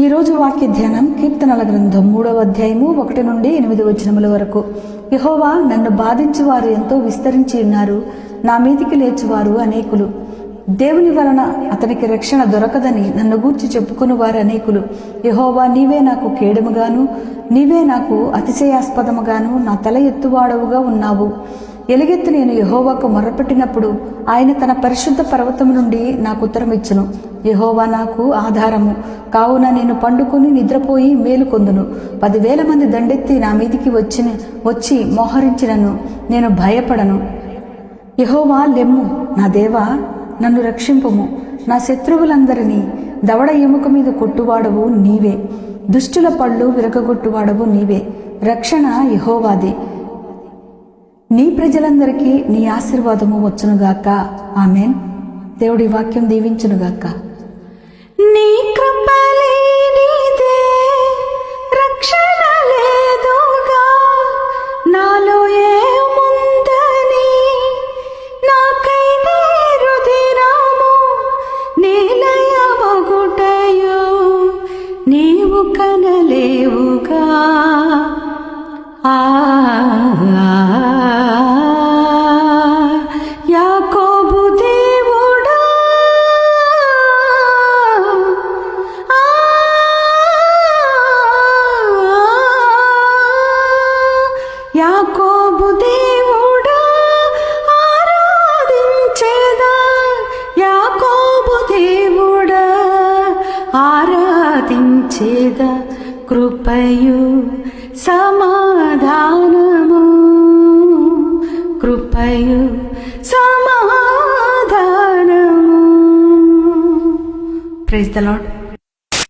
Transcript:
ఈరోజు వాక్య ధ్యానం కీర్తనల గ్రంథం 3వ అధ్యాయము 1 నుండి 8 వచనముల వరకు. యెహోవా, నన్ను బాధించువారు ఎంతో విస్తరించి ఉన్నారు, నా మీదికి లేచువారు అనేకులు. దేవుని వలన అతనికి రక్షణ దొరకదని నన్ను గూర్చి చెప్పుకుని వారు అనేకులు. యెహోవా, నీవే నాకు కేడముగాను, నీవే నాకు అతిశయాస్పదముగాను, నా తల ఎత్తువాడవుగా ఉన్నావు. ఎలుగెత్తి నేను యెహోవాకు మొర్రపెట్టినప్పుడు ఆయన తన పరిశుద్ధ పర్వతము నుండి నాకు ఉత్తరమిచ్చును. యెహోవా నాకు ఆధారము కావున నేను పండుకొని నిద్రపోయి మేలుకొందును. 10,000 మంది దండెత్తి నా మీదికి వచ్చి మోహరించినను నేను భయపడను. యెహోవా, లెమ్ము, నా దేవా, నన్ను రక్షింపుము. నా శత్రువులందరినీ దవడ ఎముక మీద కొట్టువాడవు నీవే, దుష్టుల పళ్ళు విరగొట్టువాడవు నీవే. రక్షణ యెహోవాది, నీ ప్రజలందరికీ నీ ఆశీర్వాదము వచ్చునుగాక. ఆమెన్. దేవుడి వాక్యం దీవించునుగాక. నీ కృప లేనిదే రక్షణ లేదుగా, నాలో ఏముందని నాకై నీ రుధిరము నిలయమగుటయు నీవు కనలేవుగా. యాకోబు దేవుడా, యాకోబు దేవుడా ఆరాధించేదా, యాకోబు దేవుడా ఆరాధించేదా. కృపయు సమాధానము, కృపయు సమాధానము. Praise the lord.